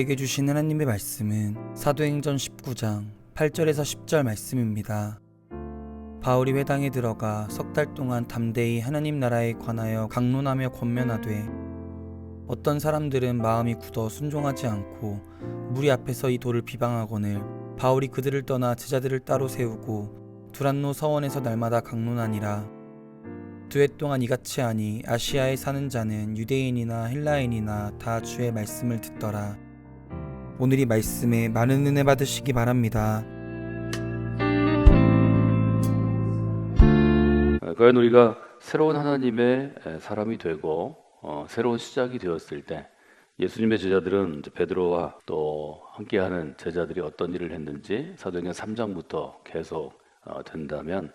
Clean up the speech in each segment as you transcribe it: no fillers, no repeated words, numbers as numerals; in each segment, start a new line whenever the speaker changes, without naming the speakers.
우리에게 주신 하나님의 말씀은 사도행전 19장 8절에서 10절 말씀입니다. 바울이 회당에 들어가 석 달 동안 담대히 하나님 나라에 관하여 강론하며 권면하되 어떤 사람들은 마음이 굳어 순종하지 않고 무리 앞에서 이 도를 비방하거늘 바울이 그들을 떠나 제자들을 따로 세우고 두란노 서원에서 날마다 강론하니라. 2해 동안 이같이 하니 아시아에 사는 자는 유대인이나 헬라인이나 다 주의 말씀을 듣더라. 오늘 이 말씀에 많은 은혜 받으시기 바랍니다.
과연 우리가 새로운 하나님의 사람이 되고 새로운 시작이 되었을 때 예수님의 제자들은 이제 베드로와 또 함께하는 제자들이 어떤 일을 했는지 사도행전 3장부터 계속 된다면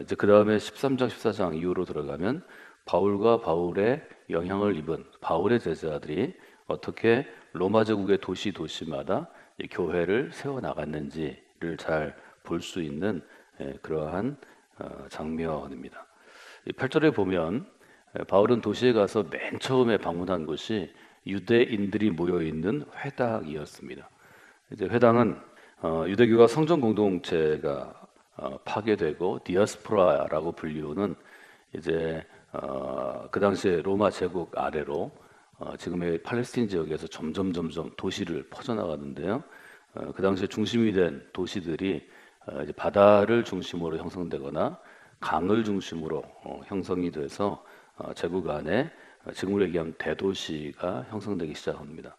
이제 그 다음에 13장 14장 이후로 들어가면 바울과 바울의 영향을 입은 바울의 제자들이 어떻게 로마 제국의 도시마다 이 교회를 세워 나갔는지를 잘 볼 수 있는 그러한 장면입니다. 이 8절에 보면 바울은 도시에 가서 맨 처음에 방문한 곳이 유대인들이 모여 있는 회당이었습니다. 이제 회당은 유대교가 성전 공동체가 파괴되고 디아스포라라고 불리우는 이제 그 당시에 로마 제국 아래로 지금의 팔레스틴 지역에서 점점 도시를 퍼져나가는데요. 그 당시에 중심이 된 도시들이 이제 바다를 중심으로 형성되거나 강을 중심으로 형성이 돼서 제국 안에 지금으로 얘기하면 대도시가 형성되기 시작합니다.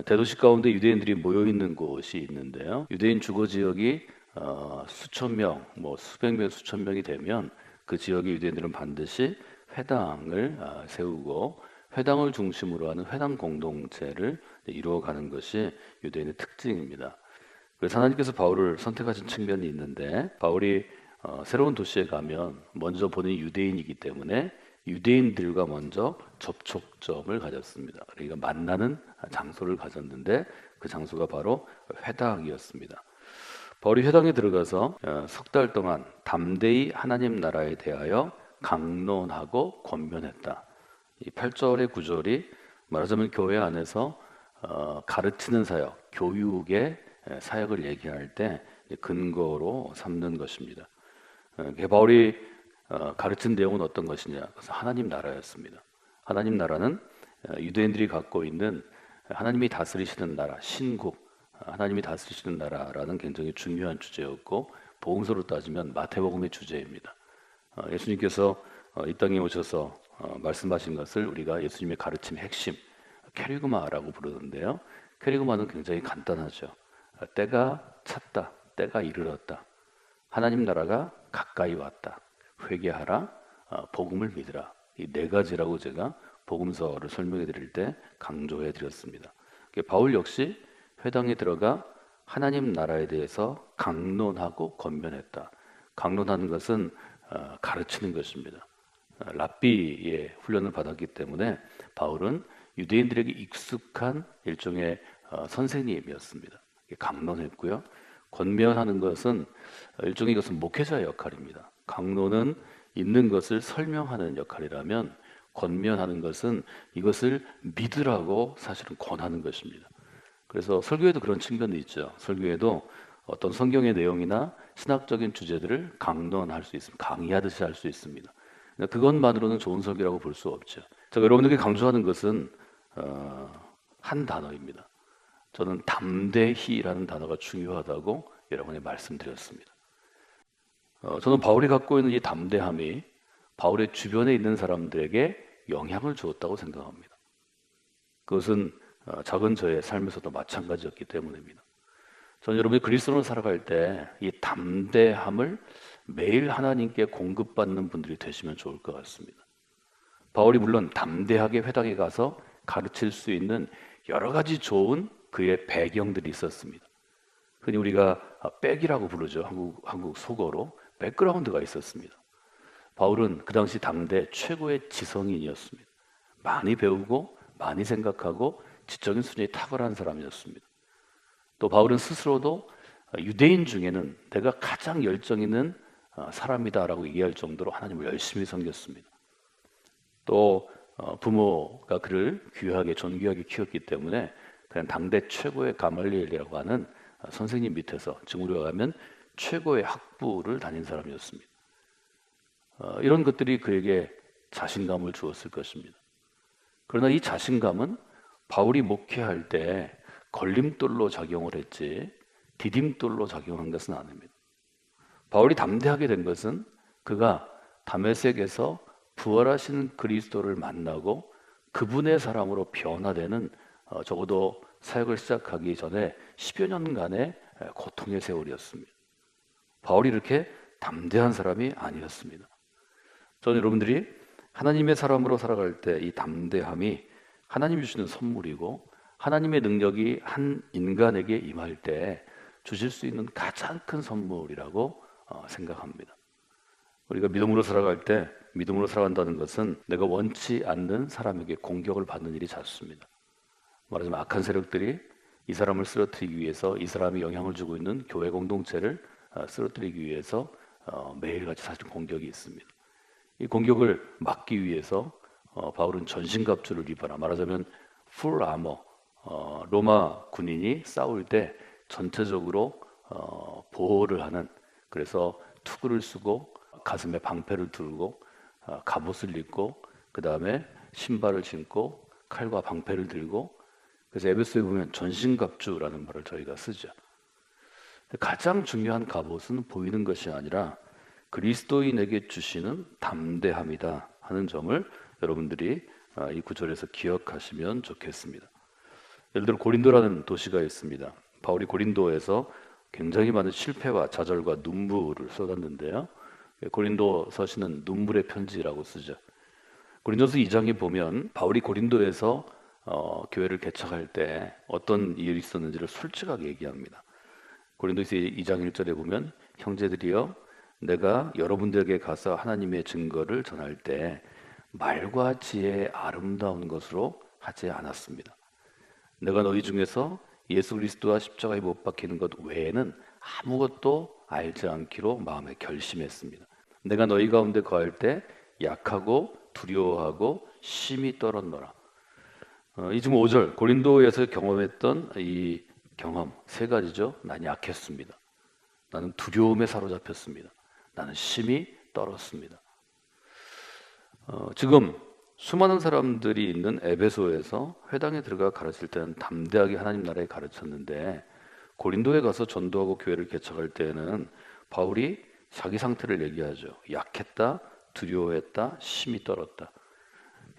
대도시 가운데 유대인들이 모여 있는 곳이 있는데요. 유대인 주거 지역이 수천 명, 뭐 수백 명, 수천 명이 되면 그 지역의 유대인들은 반드시 회당을 세우고 회당을 중심으로 하는 회당 공동체를 이루어가는 것이 유대인의 특징입니다. 그래서 하나님께서 바울을 선택하신 측면이 있는데 바울이 새로운 도시에 가면 먼저 본인이 유대인이기 때문에 유대인들과 먼저 접촉점을 가졌습니다. 그러니까 만나는 장소를 가졌는데 그 장소가 바로 회당이었습니다. 바울이 회당에 들어가서 석 달 동안 담대히 하나님 나라에 대하여 강론하고 권면했다. 이 8절의 구절이 말하자면 교회 안에서 가르치는 사역, 교육의 사역을 얘기할 때 근거로 삼는 것입니다. 바울이 가르친 내용은 어떤 것이냐? 그래서 하나님 나라였습니다. 하나님 나라는 유대인들이 갖고 있는 하나님이 다스리시는 나라, 신국, 하나님이 다스리시는 나라라는 굉장히 중요한 주제였고 복음서로 따지면 마태복음의 주제입니다. 예수님께서 이 땅에 오셔서 말씀하신 것을 우리가 예수님의 가르침의 핵심 캐리그마라고 부르는데요. 캐리그마는 굉장히 간단하죠. 때가 찼다, 때가 이르렀다. 하나님 나라가 가까이 왔다. 회개하라, 복음을 믿으라. 이 네 가지라고 제가 복음서를 설명해 드릴 때 강조해 드렸습니다. 바울 역시 회당에 들어가 하나님 나라에 대해서 강론하고 권면했다. 강론하는 것은 가르치는 것입니다. 랍비의 훈련을 받았기 때문에 바울은 유대인들에게 익숙한 일종의 선생님이었습니다. 강론했고요. 권면하는 것은 일종의 이것은 목회자의 역할입니다. 강론은 있는 것을 설명하는 역할이라면 권면하는 것은 이것을 믿으라고 사실은 권하는 것입니다. 그래서 설교에도 그런 측면이 있죠. 설교에도 어떤 성경의 내용이나 신학적인 주제들을 강론할 수 있습니다. 강의하듯이 할 수 있습니다. 그것만으로는 좋은 설교라고 볼 수 없죠. 제가 여러분들께 강조하는 것은 한 단어입니다. 저는 담대히라는 단어가 중요하다고 여러분에 말씀드렸습니다. 저는 바울이 갖고 있는 이 담대함이 바울의 주변에 있는 사람들에게 영향을 주었다고 생각합니다. 그것은 작은 저의 삶에서도 마찬가지였기 때문입니다. 저는 여러분이 그리스도로 살아갈 때 이 담대함을 매일 하나님께 공급받는 분들이 되시면 좋을 것 같습니다. 바울이 물론 담대하게 회당에 가서 가르칠 수 있는 여러 가지 좋은 그의 배경들이 있었습니다. 흔히 우리가 백이라고 부르죠. 한국 속어로 백그라운드가 있었습니다. 바울은 그 당시 당대 최고의 지성인이었습니다. 많이 배우고 많이 생각하고 지적인 수준이 탁월한 사람이었습니다. 또 바울은 스스로도 유대인 중에는 내가 가장 열정 있는 사람이다라고 얘기할 정도로 하나님을 열심히 섬겼습니다. 또 부모가 그를 귀하게 존귀하게 키웠기 때문에 그냥 당대 최고의 가말리엘이라고 하는 선생님 밑에서 지금 우리가 가면 최고의 학부를 다닌 사람이었습니다. 이런 것들이 그에게 자신감을 주었을 것입니다. 그러나 이 자신감은 바울이 목회할 때 걸림돌로 작용을 했지 디딤돌로 작용한 것은 아닙니다. 바울이 담대하게 된 것은 그가 다메섹에서 부활하시는 그리스도를 만나고 그분의 사람으로 변화되는 적어도 사역을 시작하기 전에 10여 년간의 고통의 세월이었습니다. 바울이 이렇게 담대한 사람이 아니었습니다. 저는 여러분들이 하나님의 사람으로 살아갈 때 이 담대함이 하나님이 주시는 선물이고 하나님의 능력이 한 인간에게 임할 때 주실 수 있는 가장 큰 선물이라고 생각합니다. 우리가 믿음으로 살아갈 때 믿음으로 살아간다는 것은 내가 원치 않는 사람에게 공격을 받는 일이 잦습니다. 말하자면 악한 세력들이 이 사람을 쓰러뜨리기 위해서 이 사람이 영향을 주고 있는 교회 공동체를 쓰러뜨리기 위해서 매일같이 사실 공격이 있습니다. 이 공격을 막기 위해서 바울은 전신갑주를 입어라. 말하자면 풀 아머, 로마 군인이 싸울 때 전체적으로 보호를 하는, 그래서 투구를 쓰고 가슴에 방패를 들고 갑옷을 입고 그 다음에 신발을 신고 칼과 방패를 들고, 그래서 에베소에 보면 전신갑주라는 말을 저희가 쓰죠. 가장 중요한 갑옷은 보이는 것이 아니라 그리스도인에게 주시는 담대함이다 하는 점을 여러분들이 이 구절에서 기억하시면 좋겠습니다. 예를 들어 고린도라는 도시가 있습니다. 바울이 고린도에서 굉장히 많은 실패와 좌절과 눈물을 쏟았는데요. 고린도 서신은 눈물의 편지라고 쓰죠. 고린도서 2장에 보면 바울이 고린도에서 교회를 개척할 때 어떤 일이 있었는지를 솔직하게 얘기합니다. 고린도서 2장 1절에 보면 형제들이여 내가 여러분들에게 가서 하나님의 증거를 전할 때 말과 지혜의 아름다운 것으로 하지 않았습니다. 내가 너희 중에서 예수 그리스도와 십자가에 못 박히는 것 외에는 아무것도 알지 않기로 마음에 결심했습니다. 내가 너희 가운데 거할 때 약하고 두려워하고 심히 떨었노라. 이 지금 5절 고린도에서 경험했던 이 경험 세 가지죠. 난 약했습니다. 나는 두려움에 사로잡혔습니다. 나는 심히 떨었습니다. 지금 수많은 사람들이 있는 에베소에서 회당에 들어가 가르칠 때는 담대하게 하나님 나라에 가르쳤는데 고린도에 가서 전도하고 교회를 개척할 때는 바울이 자기 상태를 얘기하죠. 약했다, 두려워했다, 심히 떨었다.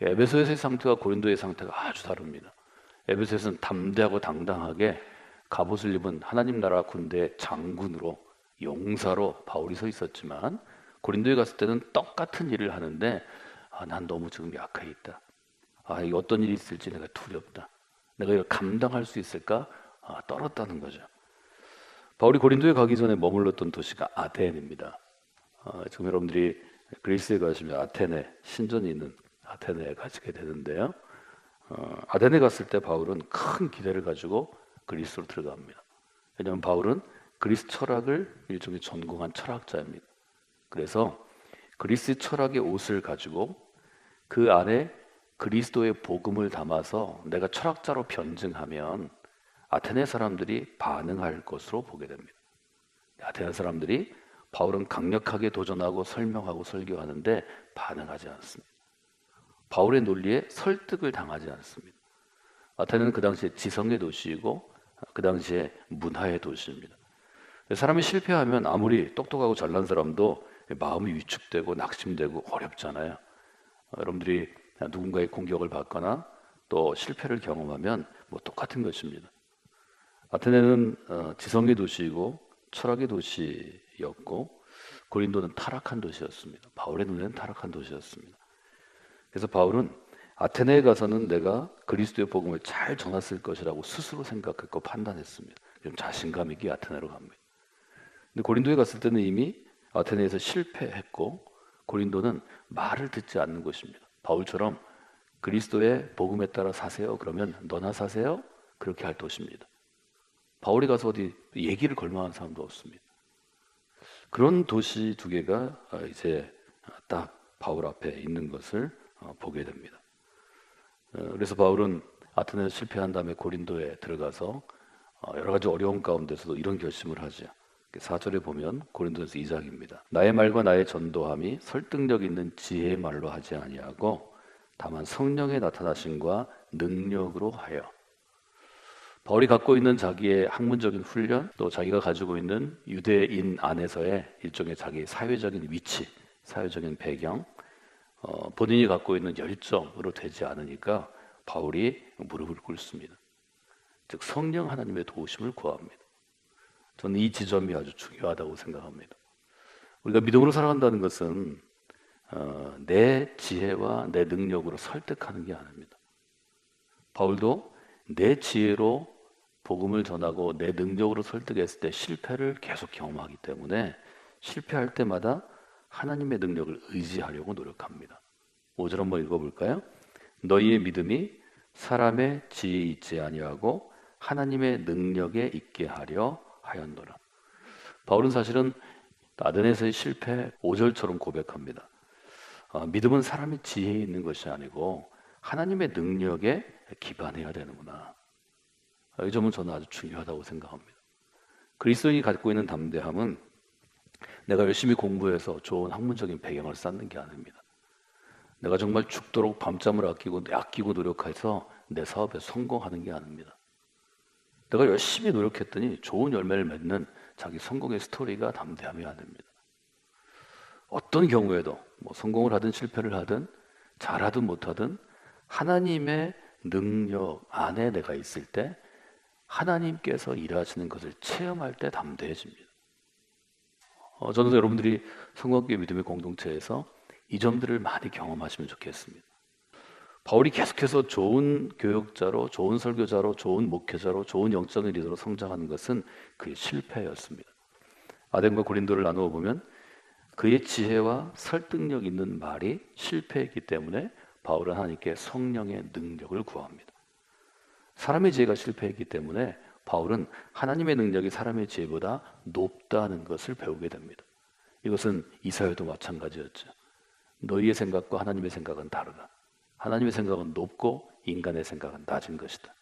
에베소에서의 상태와 고린도의 상태가 아주 다릅니다. 에베소에서는 담대하고 당당하게 갑옷을 입은 하나님 나라 군대의 장군으로, 용사로 바울이 서 있었지만 고린도에 갔을 때는 똑같은 일을 하는데 난 너무 지금 약해 있다. 이 어떤 일이 있을지 내가 두렵다. 내가 이걸 감당할 수 있을까? 떨었다는 거죠. 바울이 고린도에 가기 전에 머물렀던 도시가 아덴입니다. 지금 여러분들이 그리스에 가시면 아테네, 신전이 있는 아테네에 가시게 되는데요. 아테네 갔을 때 바울은 큰 기대를 가지고 그리스로 들어갑니다. 왜냐하면 바울은 그리스 철학을 일종의 전공한 철학자입니다. 그래서 그리스 철학의 옷을 가지고 그 안에 그리스도의 복음을 담아서 내가 철학자로 변증하면 아테네 사람들이 반응할 것으로 보게 됩니다. 아테네 사람들이 바울은 강력하게 도전하고 설명하고 설교하는데 반응하지 않습니다. 바울의 논리에 설득을 당하지 않습니다. 아테네는 그 당시에 지성의 도시이고 그 당시에 문화의 도시입니다. 사람이 실패하면 아무리 똑똑하고 잘난 사람도 마음이 위축되고 낙심되고 어렵잖아요. 여러분들이 누군가의 공격을 받거나 또 실패를 경험하면 똑같은 것입니다. 아테네는 지성의 도시이고 철학의 도시였고 고린도는 타락한 도시였습니다. 바울의 눈에는 타락한 도시였습니다. 그래서 바울은 아테네에 가서는 내가 그리스도의 복음을 잘 전했을 것이라고 스스로 생각했고 판단했습니다. 좀 자신감 있게 아테네로 갑니다. 근데 고린도에 갔을 때는 이미 아테네에서 실패했고 고린도는 말을 듣지 않는 곳입니다. 바울처럼 그리스도의 복음에 따라 사세요. 그러면 너나 사세요. 그렇게 할 도시입니다. 바울이 가서 어디 얘기를 걸만한 사람도 없습니다. 그런 도시 두 개가 이제 딱 바울 앞에 있는 것을 보게 됩니다. 그래서 바울은 아테네에서 실패한 다음에 고린도에 들어가서 여러 가지 어려운 가운데서도 이런 결심을 하죠. 4절에 보면 고린도전서 2장입니다. 나의 말과 나의 전도함이 설득력 있는 지혜의 말로 하지 아니하고 다만 성령의 나타나심과 능력으로 하여. 바울이 갖고 있는 자기의 학문적인 훈련, 또 자기가 가지고 있는 유대인 안에서의 일종의 자기 사회적인 위치, 사회적인 배경, 본인이 갖고 있는 열정으로 되지 않으니까 바울이 무릎을 꿇습니다. 즉 성령 하나님의 도우심을 구합니다. 저는 이 지점이 아주 중요하다고 생각합니다. 우리가 믿음으로 살아간다는 것은 내 지혜와 내 능력으로 설득하는 게 아닙니다. 바울도 내 지혜로 복음을 전하고 내 능력으로 설득했을 때 실패를 계속 경험하기 때문에 실패할 때마다 하나님의 능력을 의지하려고 노력합니다. 5절 한번 읽어볼까요? 너희의 믿음이 사람의 지혜에 있지 아니하고 하나님의 능력에 있게 하려 하였노라. 바울은 사실은 아데네에서의 실패 5절처럼 고백합니다. 믿음은 사람의 지혜에 있는 것이 아니고 하나님의 능력에 기반해야 되는구나. 이 점은 저는 아주 중요하다고 생각합니다. 그리스도인이 갖고 있는 담대함은 내가 열심히 공부해서 좋은 학문적인 배경을 쌓는 게 아닙니다. 내가 정말 죽도록 밤잠을 아끼고 노력해서 내 사업에 성공하는 게 아닙니다. 내가 열심히 노력했더니 좋은 열매를 맺는 자기 성공의 스토리가 담대함이 아닙니다. 어떤 경우에도 성공을 하든 실패를 하든 잘하든 못하든 하나님의 능력 안에 내가 있을 때 하나님께서 일하시는 것을 체험할 때 담대해집니다. 저는 여러분들이 성공교회 믿음의 공동체에서 이 점들을 많이 경험하시면 좋겠습니다. 바울이 계속해서 좋은 교역자로, 좋은 설교자로, 좋은 목회자로, 좋은 영적인 리더로 성장하는 것은 그의 실패였습니다. 아덴과 고린도를 나누어 보면 그의 지혜와 설득력 있는 말이 실패했기 때문에 바울은 하나님께 성령의 능력을 구합니다. 사람의 지혜가 실패했기 때문에 바울은 하나님의 능력이 사람의 지혜보다 높다는 것을 배우게 됩니다. 이것은 이사야도 마찬가지였죠. 너희의 생각과 하나님의 생각은 다르다. 하나님의 생각은 높고 인간의 생각은 낮은 것이다.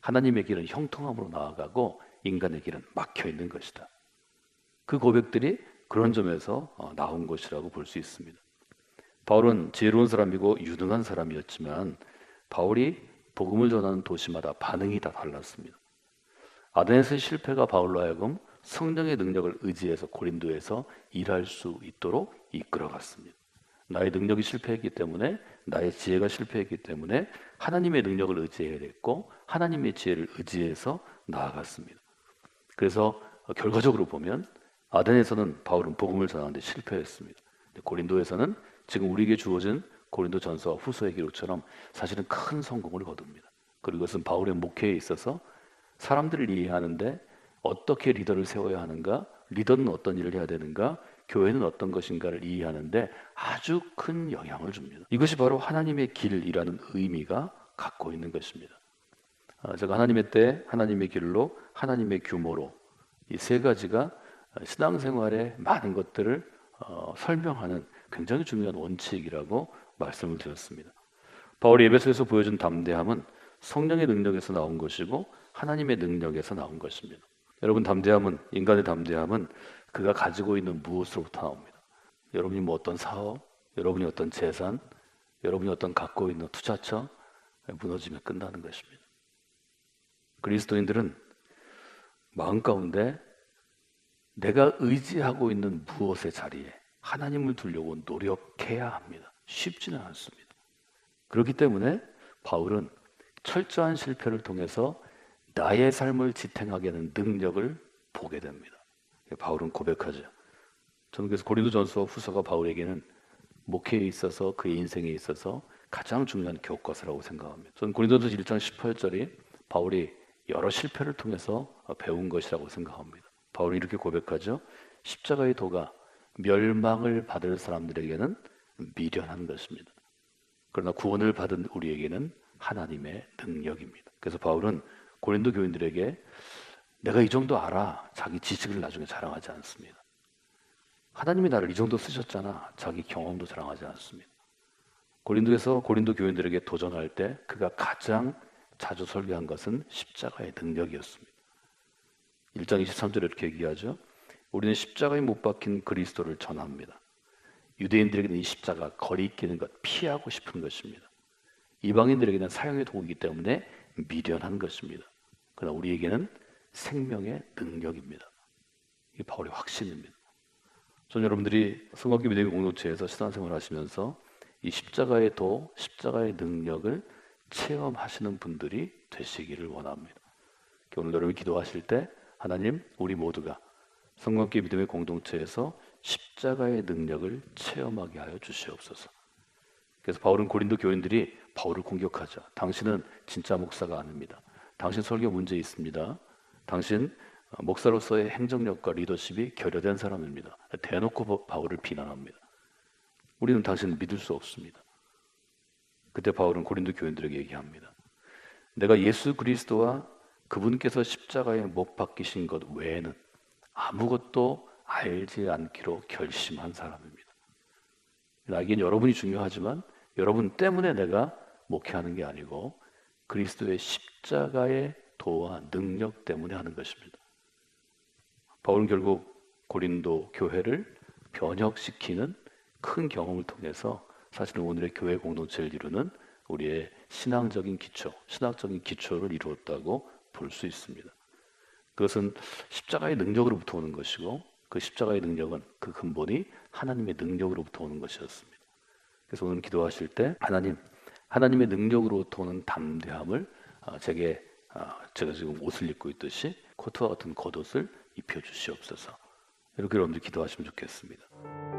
하나님의 길은 형통함으로 나아가고 인간의 길은 막혀 있는 것이다. 그 고백들이 그런 점에서 나온 것이라고 볼 수 있습니다. 바울은 지혜로운 사람이고 유능한 사람이었지만 바울이 복음을 전하는 도시마다 반응이 다 달랐습니다. 아덴에서의 실패가 바울로 하여금 성령의 능력을 의지해서 고린도에서 일할 수 있도록 이끌어갔습니다. 나의 능력이 실패했기 때문에, 나의 지혜가 실패했기 때문에 하나님의 능력을 의지해야 됐고 하나님의 지혜를 의지해서 나아갔습니다. 그래서 결과적으로 보면 아덴에서는 바울은 복음을 전하는데 실패했습니다. 고린도에서는 지금 우리에게 주어진 고린도 전서와 후서의 기록처럼 사실은 큰 성공을 거둡니다. 그리고 이것은 바울의 목회에 있어서 사람들을 이해하는데 어떻게 리더를 세워야 하는가, 리더는 어떤 일을 해야 되는가, 교회는 어떤 것인가를 이해하는데 아주 큰 영향을 줍니다. 이것이 바로 하나님의 길이라는 의미가 갖고 있는 것입니다. 제가 하나님의 때, 하나님의 길로, 하나님의 규모로 이 세 가지가 신앙생활의 많은 것들을 설명하는 굉장히 중요한 원칙이라고 말씀을 드렸습니다. 바울이 에베소에서 보여준 담대함은 성령의 능력에서 나온 것이고 하나님의 능력에서 나온 것입니다. 여러분, 담대함은, 인간의 담대함은 그가 가지고 있는 무엇으로부터 나옵니다. 여러분이 어떤 사업, 여러분이 어떤 재산, 여러분이 어떤 갖고 있는 투자처 무너지면 끝나는 것입니다. 그리스도인들은 마음 가운데 내가 의지하고 있는 무엇의 자리에 하나님을 두려고 노력해야 합니다. 쉽지는 않습니다. 그렇기 때문에 바울은 철저한 실패를 통해서 나의 삶을 지탱하게 하는 능력을 보게 됩니다. 바울은 고백하죠. 저는 그래서 고린도전서 후서가 바울에게는 목회에 있어서 그의 인생에 있어서 가장 중요한 교과서라고 생각합니다. 저는 고린도전서 1장 18절이 바울이 여러 실패를 통해서 배운 것이라고 생각합니다. 바울이 이렇게 고백하죠. 십자가의 도가 멸망을 받을 사람들에게는 미련한 것입니다. 그러나 구원을 받은 우리에게는 하나님의 능력입니다. 그래서 바울은 고린도 교인들에게 내가 이 정도 알아, 자기 지식을 나중에 자랑하지 않습니다. 하나님이 나를 이 정도 쓰셨잖아, 자기 경험도 자랑하지 않습니다. 고린도에서 고린도 교인들에게 도전할 때 그가 가장 자주 설교한 것은 십자가의 능력이었습니다. 1장 23절에 이렇게 얘기하죠. 우리는 십자가에 못 박힌 그리스도를 전합니다. 유대인들에게는 이 십자가 거리 끼는 것 피하고 싶은 것입니다. 이방인들에게는 사형의 도구이기 때문에 미련한 것입니다. 그러나 우리에게는 생명의 능력입니다. 이게 바울의 확신입니다. 저는 여러분들이 성곽교 믿음의 공동체에서 신앙생활을 하시면서 이 십자가의 도, 십자가의 능력을 체험하시는 분들이 되시기를 원합니다. 오늘 여러분이 기도하실 때 하나님, 우리 모두가 성곽교 믿음의 공동체에서 십자가의 능력을 체험하게 하여 주시옵소서. 그래서 바울은 고린도 교인들이 바울을 공격하죠. 당신은 진짜 목사가 아닙니다. 당신 설교 문제 있습니다. 당신 목사로서의 행정력과 리더십이 결여된 사람입니다. 대놓고 바울을 비난합니다. 우리는 당신을 믿을 수 없습니다. 그때 바울은 고린도 교인들에게 얘기합니다. 내가 예수 그리스도와 그분께서 십자가에 못 박히신 것 외에는 아무것도 알지 않기로 결심한 사람입니다. 나에겐 여러분이 중요하지만 여러분 때문에 내가 목회하는 게 아니고 그리스도의 십자가의 도와 능력 때문에 하는 것입니다. 바울은 결국 고린도 교회를 변혁시키는 큰 경험을 통해서 사실은 오늘의 교회 공동체를 이루는 우리의 신앙적인 기초, 신학적인 기초를 이루었다고 볼 수 있습니다. 그것은 십자가의 능력으로부터 오는 것이고 그 십자가의 능력은 그 근본이 하나님의 능력으로부터 오는 것이었습니다. 그래서 오늘 기도하실 때 하나님의 능력으로부터 오는 담대함을 제가 지금 옷을 입고 있듯이 코트와 같은 겉옷을 입혀주시옵소서. 이렇게 여러분들 기도하시면 좋겠습니다.